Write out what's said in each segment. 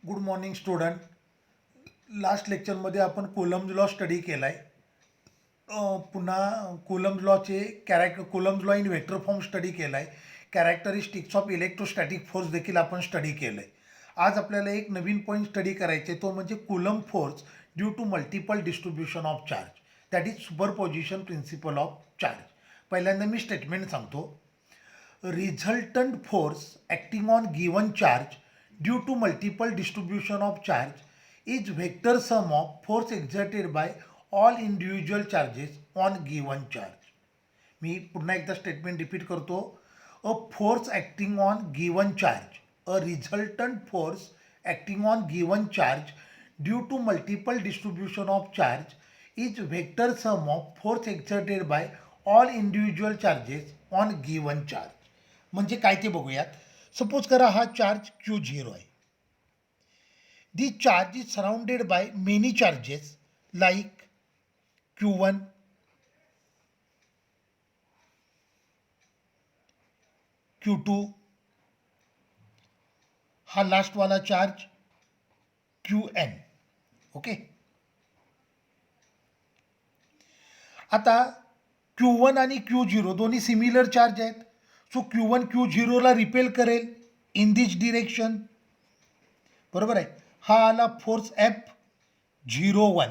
Good morning student. Last लेक्चरमध्ये आपण Coulomb's law study केला आहे. पुन्हा कोलम्स लॉचे Coulomb's law in vector form study केला आहे. कॅरेक्टरिस्टिक्स ऑफ इलेक्ट्रोस्टॅटिक फोर्स देखील आपण स्टडी केलं आहे. आज आपल्याला एक नवीन पॉईंट स्टडी करायचे, तो म्हणजे Coulomb force due to multiple distribution of charge, that is superposition principle of charge. पहिल्यांदा मी स्टेटमेंट सांगतो. Resultant force acting on given charge due to multiple distribution of charge is vector sum of force exerted by all individual charges on given charge. मी पुन्हा एकदा statement repeat करतो. A force acting on given charge, a resultant force acting on given charge due to multiple distribution of charge is vector sum of force exerted by all individual charges on given charge. म्हणजे काय ते बघूयात. Suppose करा हा charge Q0 आहे. This charge is surrounded by many charges like Q1, Q2, हा लास्टवाला charge Qn. Okay. आता Q1 आणि Q0 दोन्ही सिमिलर चार्ज आहेत. सो Q1 Q0ला रिपेल करेल इन दिस डिरेक्शन. बरोबर आहे. हा आला force F01,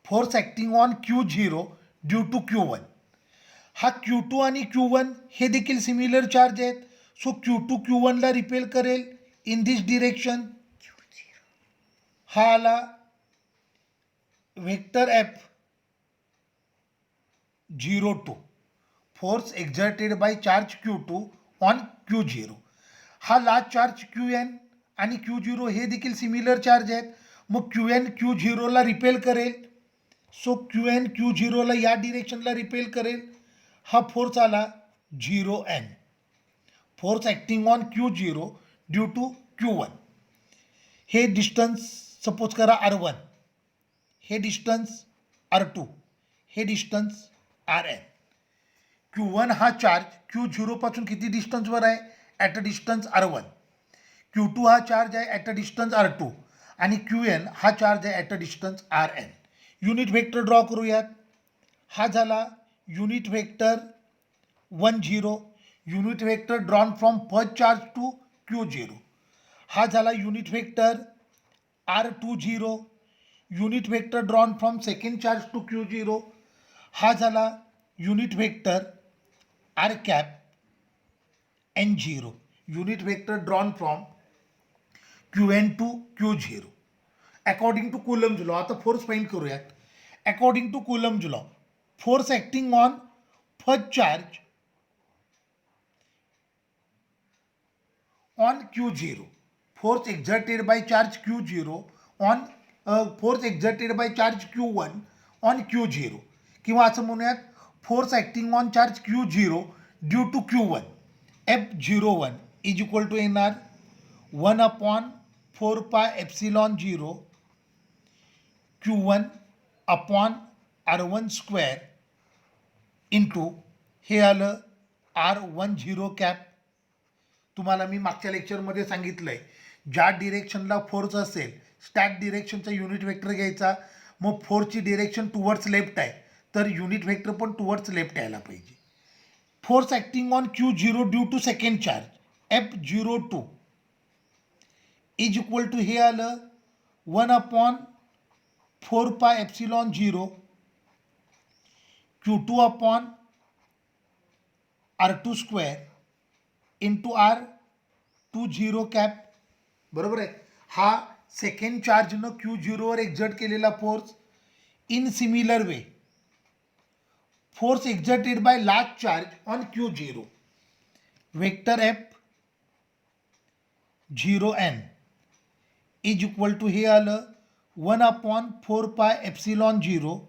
force acting on Q0 due to Q1. हा Q2 आणि Q1 हे देखील सिमिलर चार्ज आहेत. सो Q2 Q1ला रिपेल करेल इन दिस डिरेक्शन. हा आला vector F02, force exerted by charge Q2 on Q0. हा लास्ट चार्ज Qn आणि Q0 हे देखील सिमिलर चार्ज आहेत. मग Qn Q0ला रिपेल करेल. सो Qn Q0ला या डिरेक्शनला रिपेल करेल. हा फोर्स आला 0n, force acting on Q0 due to Q1. हे डिस्टन्स सपोज करा R1, हे डिस्टन्स R2, हे डिस्टन्स Rn. Q1 हा चार्ज Q0 पासून किती डिस्टन्सवर आहे? At a distance R1. Q2 हा चार्ज आहे ॲट अ डिस्टन्स R2 आणि Qn हा चार्ज आहे at a distance Rn. Unit vector draw करूयात. हा झाला unit vector 10, unit vector drawn from first charge to Q0. हा झाला unit vector R20, unit vector drawn from second charge to Q0. हा झाला unit vector R cap N0, unit vector drawn from Qn to Q0 according to Coulomb's law. आता force find करूयात. According to Coulomb's law, force acting on first charge on Q0, force exerted by charge Q0 on force exerted by charge Q1 on Q0, किंवा असं म्हणूयात force acting on charge Q0 due to Q1. F01 is equal to येणार 1/4πε0 Q1 upon R1 square into हे आलं R10 cap. तुम्हाला मी मागच्या लेक्चरमध्ये सांगितलं आहे, ज्या डिरेक्शनला फोर्स असेल स्टॅक डिरेक्शनचा युनिट व्हेक्टर घ्यायचा. मग फोर्सची डिरेक्शन टुवर्ड्स लेफ्ट आहे तर युनिट व्हेक्टर पण टुवर्ड्स लेफ्ट यायला पाहिजे. Force acting on Q0 due to second charge F02 is equal to हे आलं 1/4πε0 Q2 upon R2 square into R20 cap. बरोबर आहे. हा सेकंड चार्जनं Q0वर एक्झर्ट केलेला force. In similar way force exerted by last charge on Q0, vector F0n is equal to हे आलं 1/4πε0.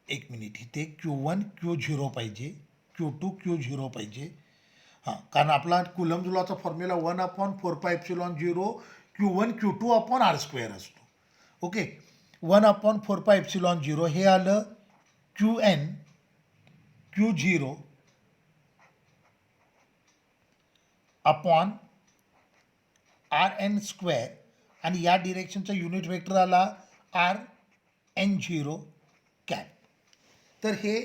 एक मिनिट, इथे Q1 Q0 पाहिजे, Q2 Q0 पाहिजे. हां, कारण आपला coulombs लॉचा formula 1/4πε0 Q1 Q2 upon R² असतो. ओके. 1/4πε0 हे आलं Qn Q0 upon R N square आणि या डिरेक्शनचा युनिट वेक्टर आला आर एन झिरो कॅप. तर हे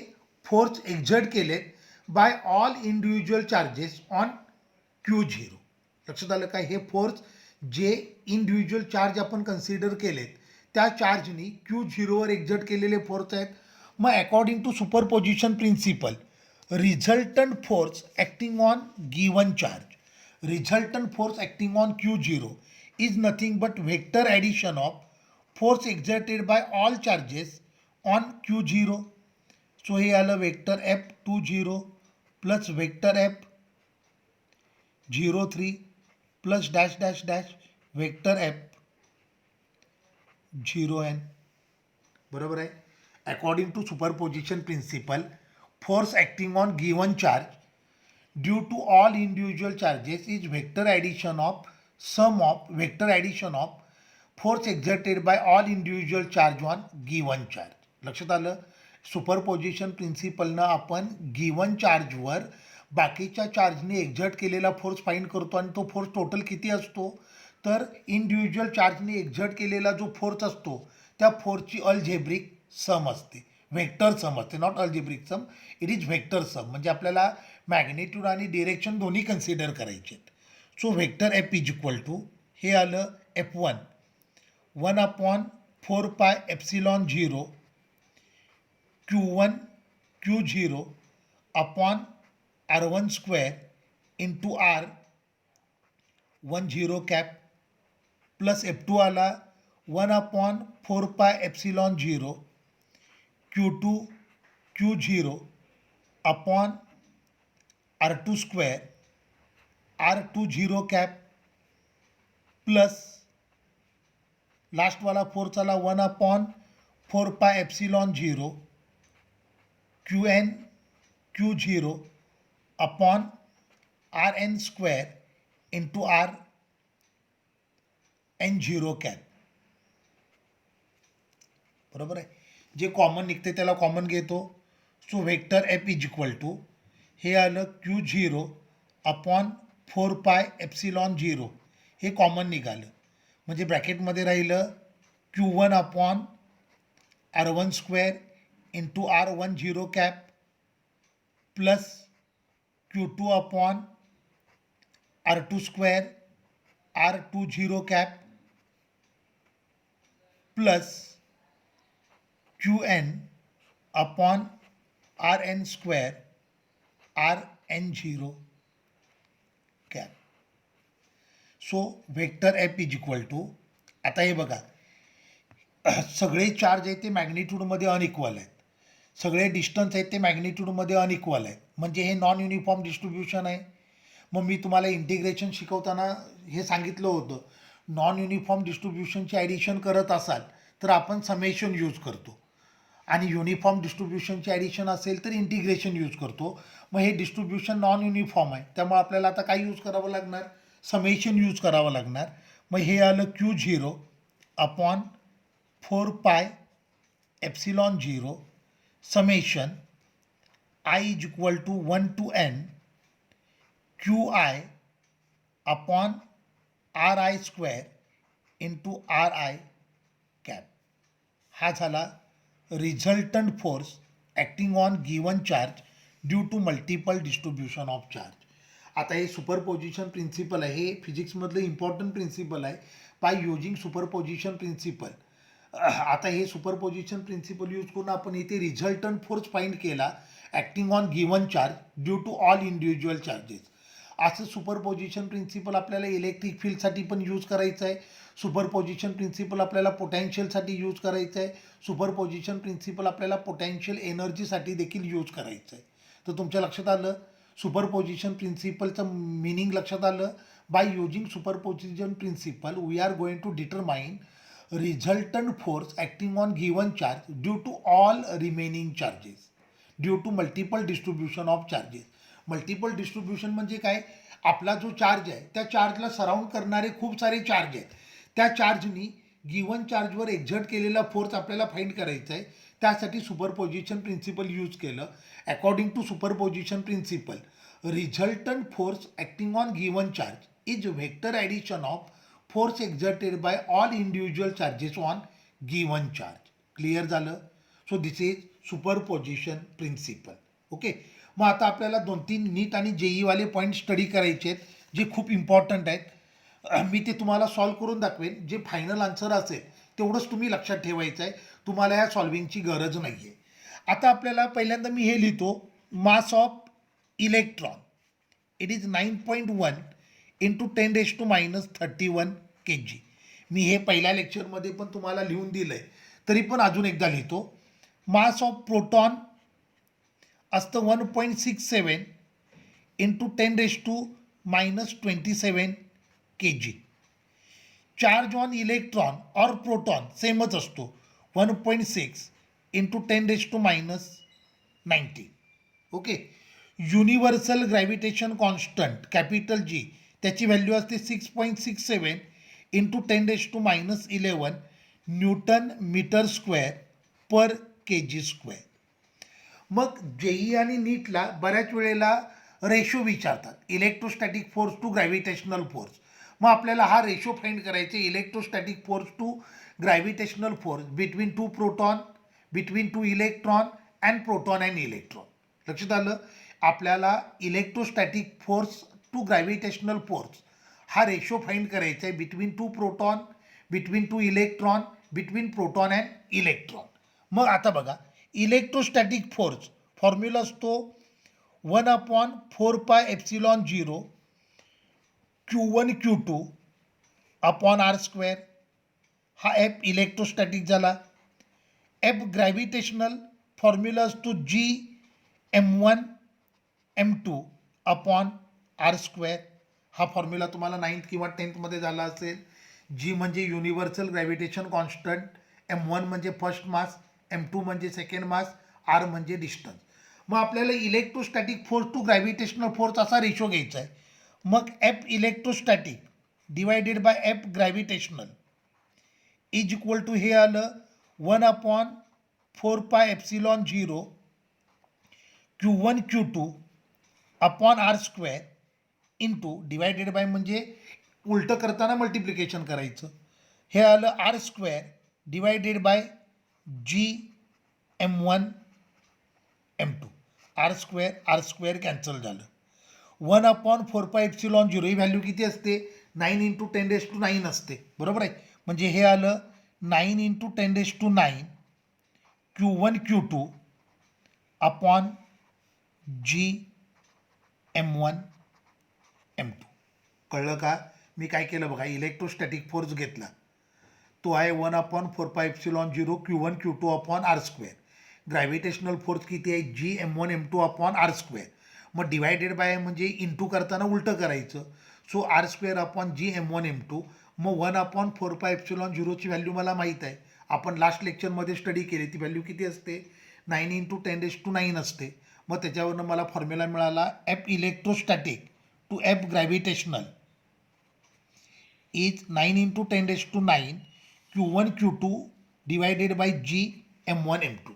फोर्स एक्झर्ट केलेत by all individual charges on Q zero. लक्षात आलं काय? हे फोर्स जे इंडिव्हिज्युअल चार्ज आपण कन्सिडर केलेत त्या चार्जनी क्यू झिरोवर एक्झर्ट केलेले फोर्स आहेत. मग according to superposition principle resultant force acting on given charge, resultant force acting on Q zero is nothing but vector addition of force exerted by all charges on Q zero. So हे आलं vector F 20 plus vector F 03 plus dash dash dash vector F 0n. बरोबर आहे. According to superposition principle force acting on given charge due to all individual charges is vector addition of sum of vector addition of force exerted by all individual charge on given charge. लक्षात आलं? Superposition प्रिन्सिपलनं आपण given चार्जवर बाकीच्या चार्जने exert केलेला force find करतो आणि तो फोर्स टोटल किती असतो तर इंडिव्हिज्युअल चार्जने एक्झर्ट केलेला जो फोर्स असतो त्या फोर्सची अल्जेब्रिक सम असते, व्हेक्टर सम असते, not algebraic sum, it is vector sum. म्हणजे आपल्याला मॅग्नेट्यूड आणि डिरेक्शन दोन्ही कन्सिडर करायचे आहेत. So vector F is equal to हे आलं F1 1/4πε0 Q1 Q0 upon R1 square into R10 cap plus F2 आला 1/4πε0 Q2 Q0 upon R2 square R20 cap plus लास्टवाला फोर्स आला 1/4πε0 QN Q0 upon RN square into RN0 cap. बरोबर आहे. जे common निघते त्याला कॉमन घेतो. So vector F is equal to हे आलं Q0 अपॉन 4πε0 हे कॉमन निघालं म्हणजे ब्रॅकेटमध्ये राहिलं Q1 upon R1 square into R10 cap plus Q2 upon R2 square R20 cap plus QN upon RN square RN0 cap. So vector F is equal to आता हे बघा सगळे चार्ज आहेत ते मॅग्निट्यूडमध्ये अनइक्वल आहेत, सगळे डिस्टन्स आहेत ते मॅग्निट्यूडमध्ये अनइक्वल आहेत म्हणजे हे नॉन युनिफॉर्म डिस्ट्रीब्युशन आहे. मग मी तुम्हाला इंटिग्रेशन शिकवताना हे सांगितलं होतं नॉन युनिफॉर्म डिस्ट्रीब्युशनची ॲडिशन करत असाल तर आपण समेशन यूज करतो आणि युनिफॉर्म डिस्ट्रीब्युशनची ॲडिशन असेल तर इंटिग्रेशन यूज करतो. मग हे डिस्ट्रीब्युशन नॉन युनिफॉर्म आहे त्यामुळे आपल्याला आता काय यूज करावं लागणार समेशन यूज करावं लागणार. मग हे आलं Q0 upon 4πε0 summation I is equal to 1 to n QI upon RI square into RI cap. हा झाला resultant force acting on given charge due to multiple distribution of charge. आता हे सुपरपोजिशन प्रिन्सिपल आहे, हे फिजिक्समधलं इम्पॉर्टंट प्रिन्सिपल आहे. By using superposition principle आता हे सुपरपोजिशन प्रिन्सिपल यूज करून आपण इथे रिझल्टंट फोर्स फाइंड केला acting on given charge due to all individual charges. असं सुपरपोजिशन प्रिन्सिपल आपल्याला इलेक्ट्रिक फील्डसाठी पण यूज करायचं आहे, सुपरपोजिशन प्रिन्सिपल आपल्याला पोटॅन्शियलसाठी यूज करायचं आहे, सुपरपोजिशन प्रिन्सिपल आपल्याला पोटॅन्शियल एनर्जीसाठी देखील यूज करायचं आहे. तर तुमच्या लक्षात आलं सुपरपोजिशन प्रिन्सिपलचं मिनिंग लक्षात आलं. By using superposition principle we are going to determine resultant force acting on given charge due to all remaining charges due to multiple distribution of charges. Multiple distribution म्हणजे काय आपला जो चार्ज आहे त्या चार्जला surround करणारे खूप सारे चार्ज आहेत, त्या चार्जनी गिवन चार्जवर एक्झर्ट केलेला फोर्स आपल्याला फाइंड करायचा आहे. त्यासाठी सुपरपोजिशन प्रिन्सिपल यूज केलं. According to superposition principle resultant force acting on given charge is vector addition of force exerted by all individual charges on given charge. Clear झालं. So this is superposition principle. Okay. मग आता आपल्याला 2-3 नीट आणि JEE वाले point study करायचे आहेत जे खूप इम्पॉर्टंट आहेत. मी ते तुम्हाला सॉल्व करून दाखवेन. जे फायनल आन्सर असेल तेवढंच तुम्ही लक्षात ठेवायचं आहे. तुम्हाला या सॉल्विंगची गरज नाही आहे. आता आपल्याला पहिल्यांदा मी हे लिहितो. मास of electron it is 9.1 into 10⁻31 kg. मी हे पहिल्या लेक्चरमध्ये पण तुम्हाला लिहून दिलं आहे, तरी पण अजून एकदा लिहितो. मास ऑफ प्रोटॉन असतं 1.67 into 10⁻27 kg. Charge on electron और प्रोटॉन सेमच असतो 1.6 into 10⁻19. Okay. Universal gravitation constant capital G त्याची व्हॅल्यू असते 6.67 into 10⁻11 newton metre square per kg². मग जेई आणि नीटला बऱ्याच वेळेला रेशो विचारतात, electrostatic force to gravitational force. मग आपल्याला हा रेशो फाइंड करायचे, electrostatic force to gravitational force between two proton, between two electron and proton and electron. लक्षात आलं. आपल्याला electrostatic force to gravitational force हा रेशो फाइंड करायचा आहे between two proton, between two electron, between proton and electron. मग आता बघा, electrostatic force formula असतो 1/4πε0 Q1 Q2 अपॉन r². हा एफ इलेक्ट्रोस्टॅटिक झाला. एफ ग्रॅव्हिटेशनल फॉर्म्युला असतो G m1 m2 upon r². हा फॉर्म्युला तुम्हाला 9th किंवा 10thमध्ये झाला असेल. जी म्हणजे युनिव्हर्सल ग्रॅव्हिटेशन कॉन्स्टंट, m1 म्हणजे फर्स्ट मास, m2 म्हणजे सेकंड मास, r म्हणजे डिस्टन्स. मग आपल्याला electrostatic force to gravitational force असा रेशो घ्यायचा आहे. मग F electrostatic divided by F gravitational is equal to हे आलं 1/4πε0 Q1 Q2 upon r² into divided by म्हणजे उलटं करताना मल्टिप्लिकेशन करायचं. हे आलं r² divided by Gm1 m2. r² cancel झालं. 1/4πε0 ही व्हॅल्यू किती असते? 9 इंटू 10⁹ असते. बरोबर आहे. म्हणजे हे आलं 9 into 10⁹ Q1 Q2 upon Gm1 m2. कळलं का? मी काय केलं बघा, इलेक्ट्रोस्टॅटिक फोर्स घेतला, तो आहे 1/4πε0 Q1 Q2 upon r². Gravitational force किती आहे? Gm1 m2 upon r². मग डिवायडेड बाय म्हणजे इंटू करताना उलटं करायचं. So r² upon Gm1 m2. मग 1/4πε0 ची व्हॅल्यू मला माहीत आहे, आपण लास्ट लेक्चरमध्ये स्टडी केली. ती व्हॅल्यू किती असते? 9 इंटू 10⁹ असते. मग त्याच्यावरनं मला फॉर्म्युला मिळाला F electrostatic to F gravitational is 9 into 10⁹ Q1 Q2 divided by Gm1 m2.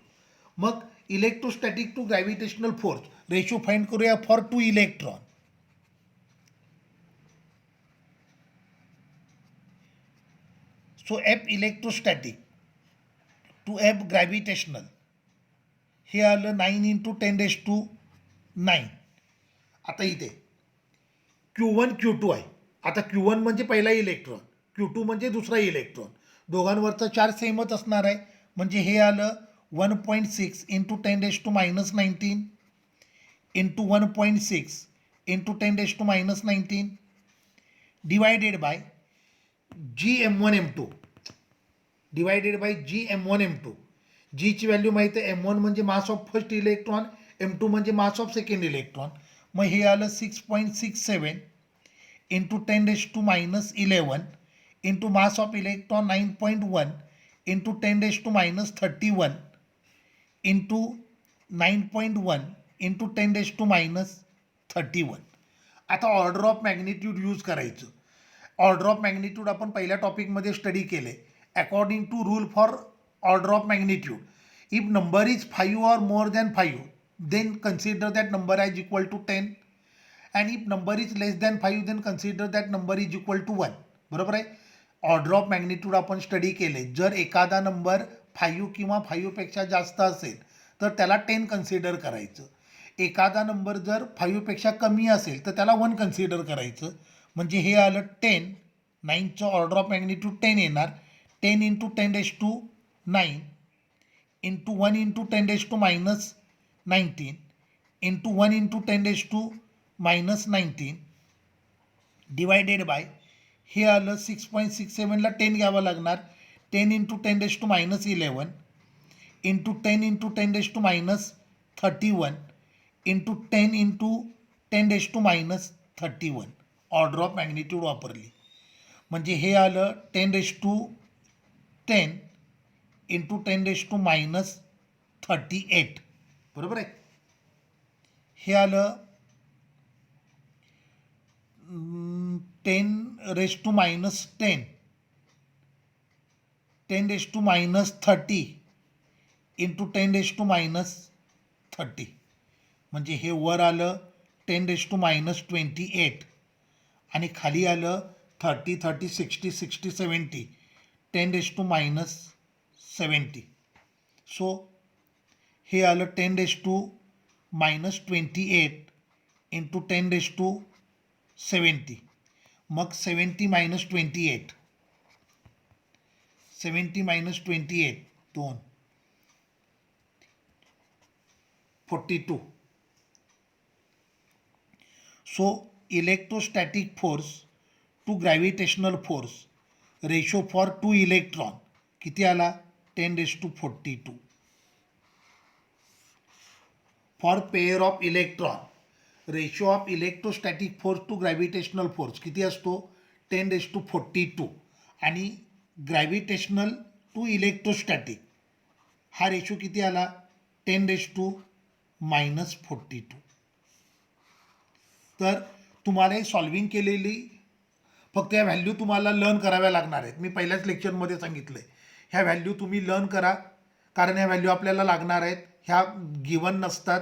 मग electrostatic to gravitational force ratio find करूया for two electron. So F electrostatic to F gravitational हे आलं 9 इंटू 10⁹. आता इथे Q1 Q2 आहे. आता Q1 म्हणजे पहिला इलेक्ट्रॉन, Q2 म्हणजे दुसरा इलेक्ट्रॉन. दोघांवरचा चार्ज सेमच असणार आहे. म्हणजे हे आलं 1.6 into 10⁻19 into 1.6 into 10⁻19 divided by Gm1 m2 divided by Gm1 m2. जीची व्हॅल्यू माहिती आहे, m1 म्हणजे mass of first electron, m2 म्हणजे मास ऑफ सेकंड इलेक्ट्रॉन. मग हे आलं 6.67 into 10⁻11 into mass of electron 9.1 into 10⁻31 into 9.1 into 10⁻31. आता ऑर्डर ऑफ मॅग्निट्यूड यूज करायचं. ऑर्डर ऑफ मॅग्निट्यूड आपण पहिल्या टॉपिकमध्ये स्टडी केले. According to rule for order of magnitude, if number is 5 or more than 5 then consider that number as equal to 10, and if number is less than 5 then consider that number is equal to 1. बरोबर आहे. Order of magnitude आपण study केले. जर एखादा number 5 किंवा 5पेक्षा जास्त असेल तर त्याला 10 कन्सिडर करायचं. एखादा नंबर जर 5पेक्षा कमी असेल तर त्याला 1 कन्सिडर करायचं. म्हणजे हे आलं 10. 9चं ऑर्डर ऑफ मॅग्निट्यूड 10 येणार. 10 into 10⁻9 into 1 into 10⁻19 into 1 into 10⁻19 divided bye हे आलं 6.67ला 10 घ्यावं लागणार. 10 into 10⁻11 into 10 into 10⁻31 into 10 into 10⁻31 order of magnitude वापरली. म्हणजे हे आलं 10⁻10 इंटू 10⁻38. बरोबर आहे. हे आलं 10⁻10 10⁻30 इंटू 10⁻30. म्हणजे हे वर आलं 10⁻28 आणि खाली आलं 30 30 60 60 70 10⁻70. सो हे आलं 10⁻28 इंटू 10⁻70. मग 70-28 2 42. So electrostatic force to gravitational force ratio for 2 electron किती आला 10⁻42. For pair of electron ratio of electrostatic force to gravitational force किती असतो 10⁻42 आणि ग्रॅव्हिटेशनल टू इलेक्ट्रोस्टॅटिक हा रेशो किती आला 10⁻42. तर तुम्हाला हे सॉल्विंग केलेली फक्त ह्या व्हॅल्यू तुम्हाला लर्न कराव्या लागणार आहेत. मी पहिल्याच लेक्चरमध्ये सांगितलं आहे ह्या व्हॅल्यू तुम्ही लर्न करा कारण ह्या व्हॅल्यू आपल्याला लागणार आहेत. ह्या गिवन नसतात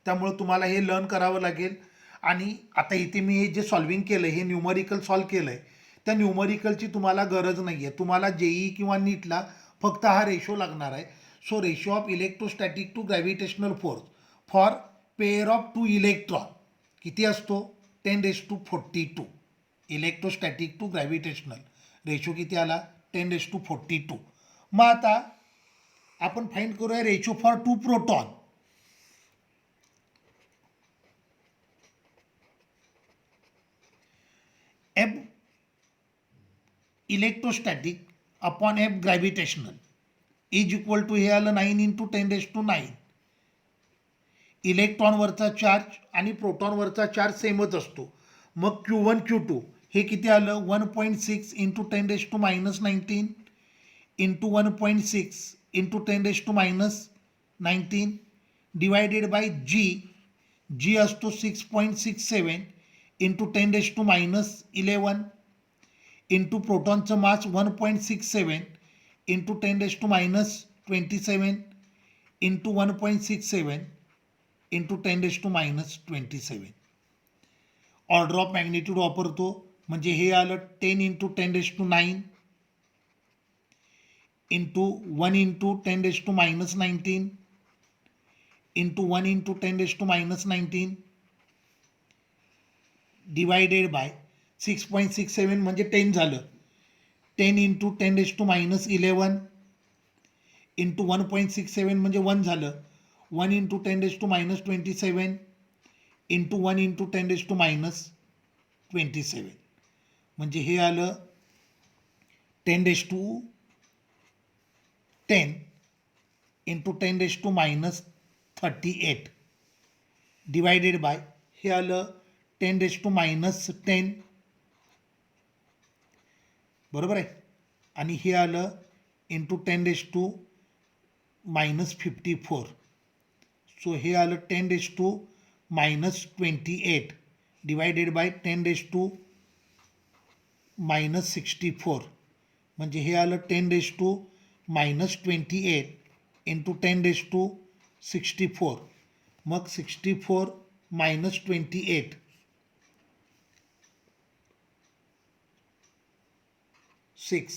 त्यामुळे तुम्हाला हे लर्न करावं लागेल. आणि आता इथे मी हे जे सॉल्विंग केलं हे न्यूमरिकल सॉल्व केलं आहे त्या न्यूमरिकलची तुम्हाला गरज नाही आहे. तुम्हाला जेई किंवा नीटला फक्त हा रेशो लागणार आहे. So ratio of electrostatic to gravitational force for pair of 2 electron किती असतो 10⁻42. इलेक्ट्रोस्टॅटिक टू ग्रॅव्हिटेशनल रेशो किती आला 10⁻42. मग आता आपण फाइंड करूया ratio for 2 proton. F electrostatic upon F gravitational is equal to हे आलं 9 इंटू 10⁻9. इलेक्ट्रॉनवरचा चार्ज आणि प्रोटॉनवरचा चार्ज सेमच असतो. मग Q1 Q2 हे किती आलं 1.6 into 10⁻19 into 1.6 into 10⁻19 divided by G असतो 6.67 इंटू 10⁻11 इंटू प्रोटॉनचं mass 1.67 into 10⁻27 into 1.67 into 10⁻27. Order of magnitude वापरतो म्हणजे हे आलं 10 into 10⁻9 into 1 into 10⁻19 into 1 into 10⁻19 divided by 6.67 म्हणजे 10 झालं. 10 इंटू 10⁻11 इंटू 1.67 म्हणजे 1 झालं. 1 इंटू 10⁻27 इंटू 1 इंटू 10⁻27 म्हणजे हे आलं 10⁻10 इंटू 10⁻38 डिवायडेड बाय हे आलं 10⁻10. बरोबर आहे. आणि हे आलं इंटू 10⁻54. सो हे आलं 10⁻28 डिवायडेड बाय 10⁻64 म्हणजे हे आलं 10⁻28 इंटू 10⁻64. मग 64 - 28 6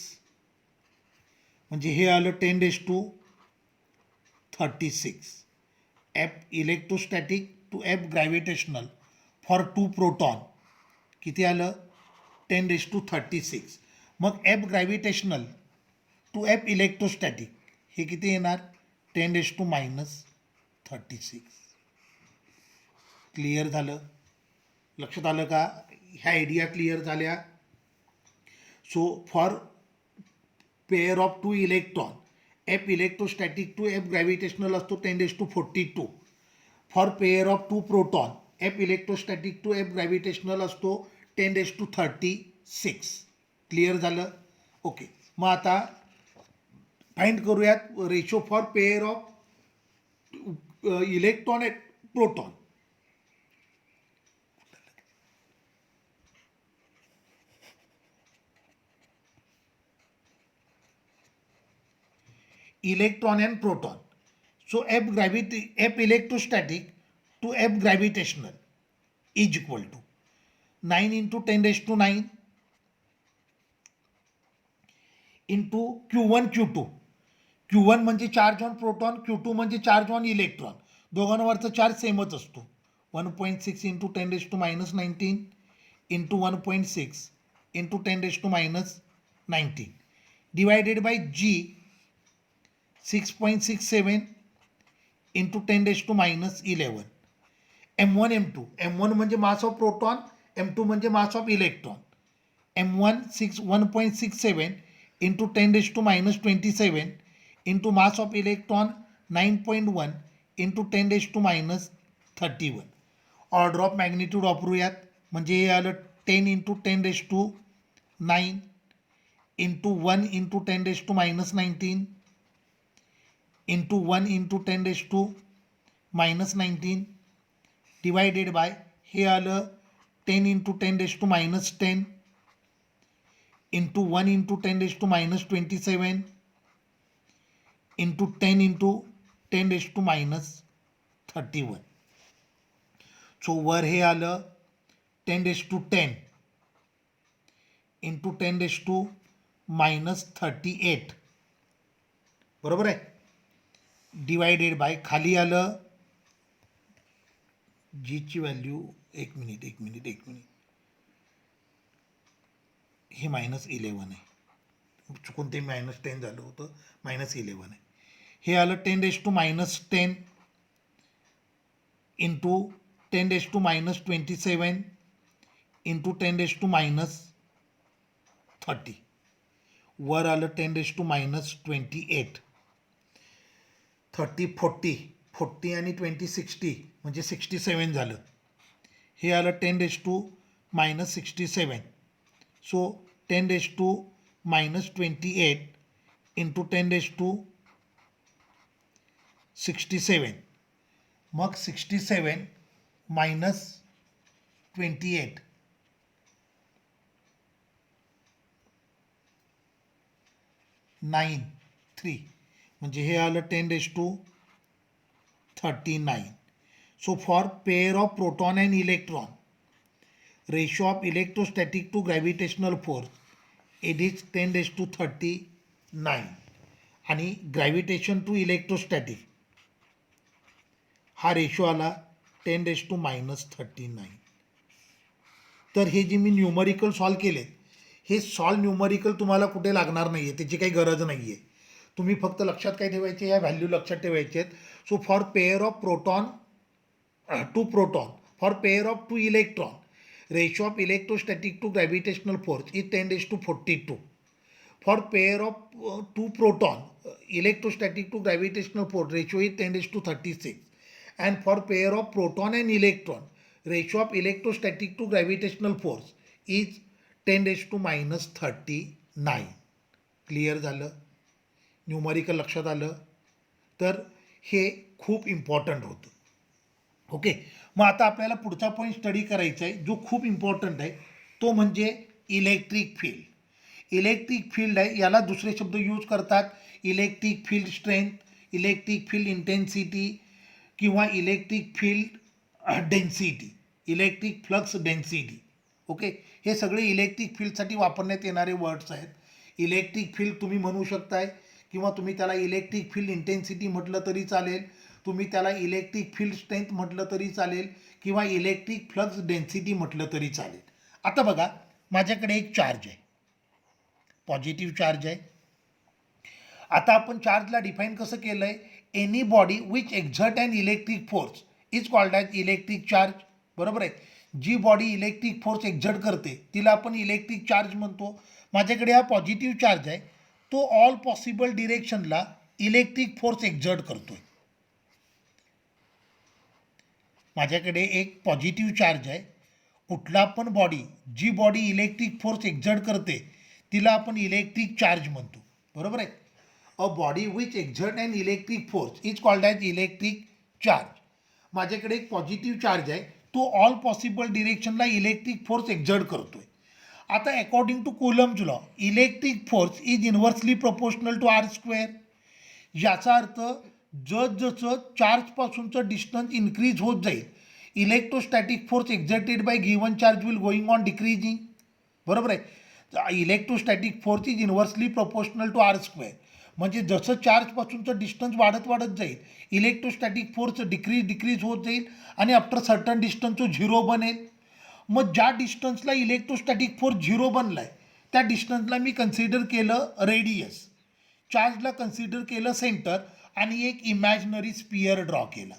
म्हणजे हे आलं 10⁻36. F electrostatic to F gravitational for 2 proton किती आलं 10⁻36. मग F gravitational to F electrostatic हे किती येणार 10⁻36. क्लिअर झालं, लक्षात आलं का, ह्या आयडिया क्लिअर झाल्या. So for pair of 2 electron F electrostatic to F gravitational असतो 10⁻42. फॉर पेअर ऑफ 2 प्रोटॉन F electrostatic to F gravitational असतो 10⁻36. क्लिअर झालं. ओके, मग आता फाइंड करूयात ratio for pair of electron at proton. Electron and proton. So F electrostatic to F gravitational is equal to 9 into 10⁻9 into Q1 Q2. Q1 म्हणजे charge on proton, Q2 म्हणजे charge on electron. दोघांवरचा charge सेमच असतो. 1.6 into 10⁻19 into 1.6 into 10⁻19 divided by G 6.67 into 10⁻11. M1 M2. M1 म्हणजे mass of proton, M2 म्हणजे मास of electron. M1 1.67 into 10⁻27 into mass of electron 9.1 into 10⁻31. Order of magnitude वापरूयात. म्हणजे हे आलं 10 into 10⁻9 into 1 into 10⁻19 into 1 into 10⁻19 divided by हे आलं 10 into 10⁻10 into 1 into 10⁻27 into 10 into 10⁻31. So वर हे आलं 10⁻10 into 10⁻38 बरोबर आहे, डिवायडेड बाय खाली आलं जीची व्हॅल्यू एक मिनिट हे -11 आहे, चुकून ते -10 झालं होतं, -11 आहे. हे आलं 10⁻10 इंटू 10⁻27 इंटू 10⁻30. वर आलं 10⁻28. 30 40 आणि 20 60 म्हणजे 67 झालं. हे आलं 10⁻67. So 10⁻28 into 10⁻67. मग 67 मायनस 28 9 म्हणजे हे आलं 10⁻39. So for pair of proton and electron ratio of electrostatic to gravitational force it is 10⁻39 आणि ग्रॅव्हिटेशन टू इलेक्ट्रोस्टॅटिक हा रेशो आला 10⁻39. तर हे जे मी न्यूमरिकल सॉल्व केले हे न्यूमरिकल तुम्हाला कुठे लागणार नाही आहे, त्याची काही गरज नाही आहे. तुम्ही फक्त लक्षात काय ठेवायचे, या व्हॅल्यू लक्षात ठेवायचे आहेत. So for pair of proton to proton for pair of 2 electron ratio of electrostatic to gravitational force is 10⁻42. For pair of 2 proton electrostatic to gravitational force ratio is 10⁻36. and for pair of proton and electron ratio of electrostatic to gravitational force is 10⁻39. Clear झालं, numerical लक्षात आलं. तर हे खूप important होतं. Okay, मग आता आपल्याला पुढचा पॉईंट स्टडी करायचा आहे जो खूप इम्पॉर्टंट आहे, तो म्हणजे इलेक्ट्रिक फील्ड. इलेक्ट्रिक फील्ड आहे, याला दुसरे शब्द यूज करतात, electric field strength, electric field intensity किंवा electric field density, electric flux density. Okay, हे सगळे इलेक्ट्रिक फील्डसाठी वापरण्यात येणारे वर्ड्स आहेत. इलेक्ट्रिक फील्ड तुम्ही म्हणू शकताय किंवा तुम्ही त्याला इलेक्ट्रिक फील्ड इंटेन्सिटी म्हटलं तरी चालेल, तुम्ही त्याला इलेक्ट्रिक फील्ड स्ट्रेंथ म्हटलं तरी चालेल किंवा इलेक्ट्रिक फ्लक्स डेन्सिटी म्हटलं तरी चालेल. आता बघा, माझ्याकडे एक चार्ज आहे, पॉझिटिव्ह चार्ज आहे. आता आपण चार्जला डिफाईन कसं केलं आहे, any body which exert and electric force is called as electric charge. बरोबर आहे. जी बॉडी इलेक्ट्रिक फोर्स एक्झर्ट करते तिला आपण इलेक्ट्रिक चार्ज म्हणतो. माझ्याकडे हा पॉझिटिव्ह चार्ज आहे, तो ऑल पॉसिबल डिरेक्शनला इलेक्ट्रिक फोर्स एक्झर्ट करतोय. माझ्याकडे एक पॉझिटिव्ह चार्ज आहे, कुठला पण बॉडी, जी बॉडी इलेक्ट्रिक फोर्स एक्झर्ट करते तिला आपण इलेक्ट्रिक चार्ज म्हणतो. बरोबर आहे. A body which exert and electric force is called as electric charge. माझ्याकडे एक पॉझिटिव्ह चार्ज आहे, तो ऑल पॉसिबल डिरेक्शनला इलेक्ट्रिक फोर्स एक्झर्ट करतोय. आता according to Coulomb's law, electric force is inversely proportional to r square. याचा अर्थ जसं चार्जपासूनचं डिस्टन्स इन्क्रीज होत जाईल, electrostatic force exerted by given charge will going on decreasing. बरोबर आहे. Electrostatic force is inversely proportional to r square. म्हणजे जसं चार्जपासूनचं डिस्टन्स वाढत वाढत जाईल, इलेक्ट्रोस्टॅटिक फोर्स डिक्रीज होत जाईल आणि आफ्टर सर्टन डिस्टन्स तो झिरो बनेल. मग ज्या डिस्टन्सला इलेक्ट्रोस्टॅटिक फोर्स झिरो बनला आहे त्या डिस्टन्सला मी कन्सिडर केलं रेडियस, चार्जला कन्सिडर केलं सेंटर आणि एक इमॅजिनरी स्पियर ड्रॉ केला.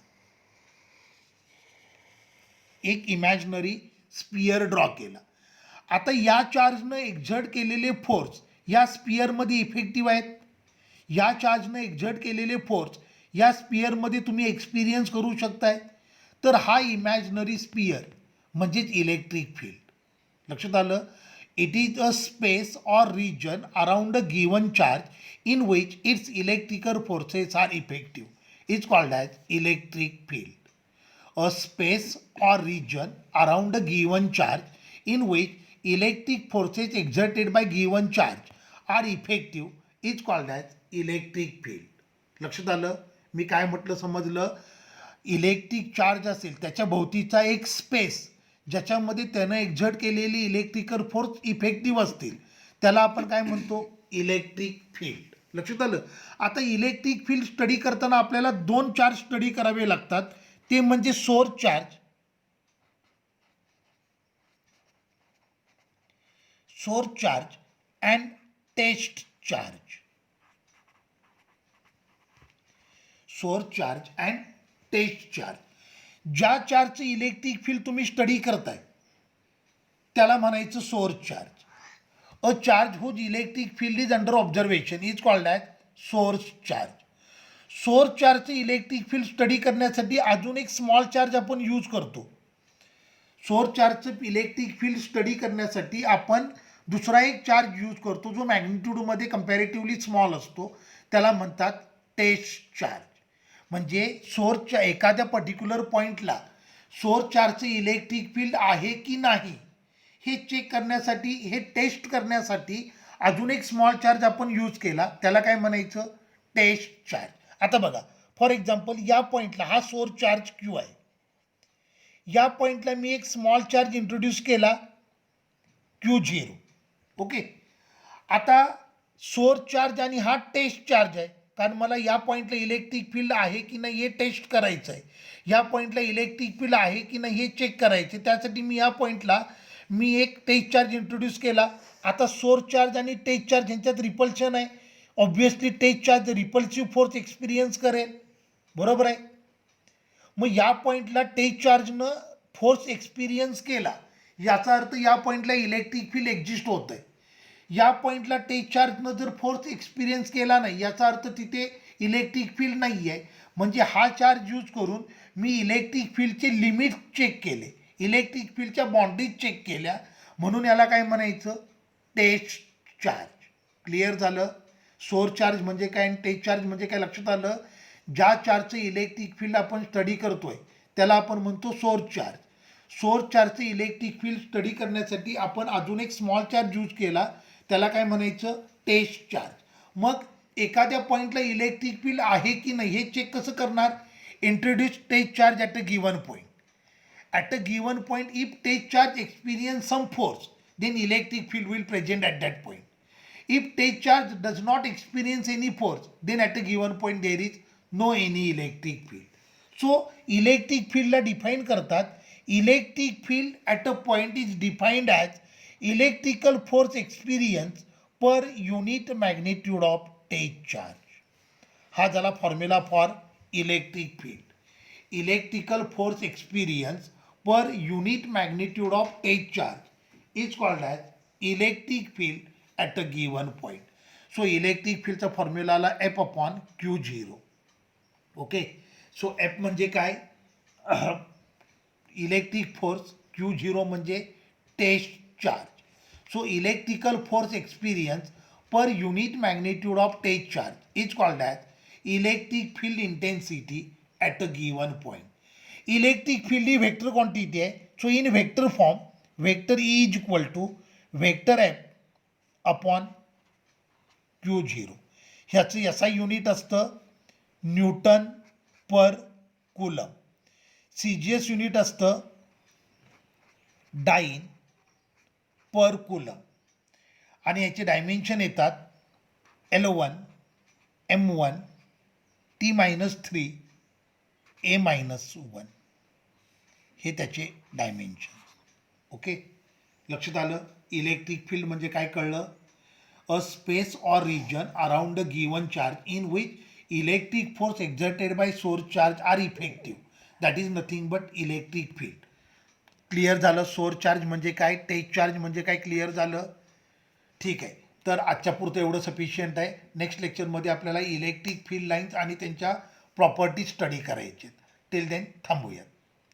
एक इमॅजिनरी स्पियर ड्रॉ केला. आता या चार्जनं एक्झर्ट केलेले फोर्स या स्पियरमध्ये इफेक्टिव्ह आहेत. या चार्जनं एक्झर्ट केलेले फोर्स या स्पियरमध्ये तुम्ही एक्सपिरियन्स करू शकताय. तर हा इमॅजिनरी स्पियर म्हणजेच इलेक्ट्रिक फील्ड. लक्षात आलं. It is a space or region around a given charge in which its electrical forces are effective is called as electric field. A space or region around a given charge in which electric forces exerted by given charge are effective is called as electric field. लक्षात आलं मी काय म्हटलं, समजलं. Electric charge असेल त्याच्या भोवतीचा एक space ज्याच्यामध्ये त्यानं एक्झर्ट केलेली इलेक्ट्रिकल फोर्स इफेक्टिव्ह असतील त्याला आपण काय म्हणतो, इलेक्ट्रिक फील्ड. लक्षात आलं. आता इलेक्ट्रिक फील्ड स्टडी करताना आपल्याला दोन चार्ज स्टडी करावे लागतात, ते म्हणजे source charge, source charge and test charge. Source charge and test charge. ज्या चार्जचं इलेक्ट्रिक फील्ड तुम्ही स्टडी करताय त्याला म्हणायचं source charge. A charge whose electric field is under observation is called as source charge. Source चार्जचं electric field study करण्यासाठी अजून एक स्मॉल चार्ज आपण यूज करतो. सोर्स चार्जचं इलेक्ट्रिक फील्ड स्टडी करण्यासाठी आपण दुसरा एक चार्ज यूज करतो जो मॅग्निट्यूडमध्ये कम्पॅरेटिव्हली स्मॉल असतो, त्याला म्हणतात टेस्ट चार्ज. म्हणजे सोर्सच्या एखाद्या पर्टिक्युलर पॉईंटला सोर्स चार्जचे इलेक्ट्रिक फील्ड आहे की नाही हे चेक करण्यासाठी, हे टेस्ट करण्यासाठी अजून एक स्मॉल चार्ज आपण यूज केला, त्याला काय म्हणायचं, टेस्ट चार्ज. आता बघा, फॉर एक्झाम्पल या पॉईंटला हा सोर्स चार्ज क्यू आहे. या पॉईंटला मी एक स्मॉल चार्ज इंट्रोड्यूस केला Q0. ओके. आता सोर्स चार्ज आणि हा टेस्ट चार्ज आहे, कारण मला या पॉईंटला इलेक्ट्रिक फील्ड आहे की नाही हे टेस्ट करायचं आहे. या पॉईंटला इलेक्ट्रिक फील्ड आहे की नाही हे चेक करायचे, त्यासाठी मी या पॉईंटला एक टेस्ट चार्ज इंट्रोड्यूस केला. आता सोर्स चार्ज आणि टेस्ट चार्ज यांच्यात रिपल्शन आहे. Obviously test charge repulsive force experience करेल. बरोबर आहे. मग या पॉईंटला टेस्ट चार्जनं फोर्स एक्सपिरियन्स केला, याचा अर्थ या पॉईंटला इलेक्ट्रिक फील्ड एक्झिस्ट होत आहे. या पॉईंटला टेस्ट चार्जनं जर फोर्स एक्सपिरियन्स केला नाही याचा अर्थ तिथे इलेक्ट्रिक फील्ड नाही आहे. म्हणजे हा चार्ज यूज करून मी इलेक्ट्रिक फील्डचे लिमिट चेक केले, इलेक्ट्रिक फील्डच्या बाउंड्रीज चेक केल्या, म्हणून याला काय म्हणायचं, टेस्ट चार्ज. क्लिअर झालं. सोर्स चार्ज म्हणजे काय आणि टेस्ट चार्ज म्हणजे काय लक्षात आलं. ज्या चार्जचं इलेक्ट्रिक फील्ड आपण स्टडी करतोय त्याला आपण म्हणतो सोर्स चार्ज. सोर्स चार्जचं इलेक्ट्रिक फील्ड स्टडी करण्यासाठी आपण अजून एक स्मॉल चार्ज यूज केला, त्याला काय म्हणायचं, टेस्ट चार्ज. मग एखाद्या पॉईंटला इलेक्ट्रिक फील्ड आहे की नाही हे चेक कसं करणार, introduce test charge at a given point. At a given point if test charge experience some force then electric field will present at that point. If take charge does not experience any force, then at a given point there is no any electric field. So electric field ला define करतात. Electric field at a point is defined as electrical force experience per unit magnitude of take charge. हा झाला formula for electric field. Electrical force experience per unit magnitude of take charge is called as electric field at a given point. So electric फील्डचा फॉर्म्युलाला F upon Q zero. Okay, so F म्हणजे काय, electric force, Q zero म्हणजे test charge. So electrical force experience per unit magnitude of take charge is called as electric field intensity at a given point. Electric field ही vector quantity आहे. So in vector form vector E is equal to vector F upon Q zero. ह्याचं याचा unit असतं newton per coulomb. C G S unit असतं dyne per coulomb. आणि याचे dimension येतात L1, M1, T-3, A-1 हे त्याचे डायमेन्शन. ओके, लक्षात आलं. इलेक्ट्रिक फील्ड म्हणजे काय कळलं, a space or region around a given charge in which electric force exerted by source charge are effective, that is nothing but electric field. Clear झालं. Source charge म्हणजे काय, take charge म्हणजे काय, clear झालं. ठीक आहे, तर आजच्या पुरतं एवढं सफिशियंट आहे. नेक्स्ट लेक्चरमध्ये आपल्याला इलेक्ट्रिक फील्ड लाईन्स आणि त्यांच्या प्रॉपर्टी स्टडी करायचे. टिल देन थांबूयात.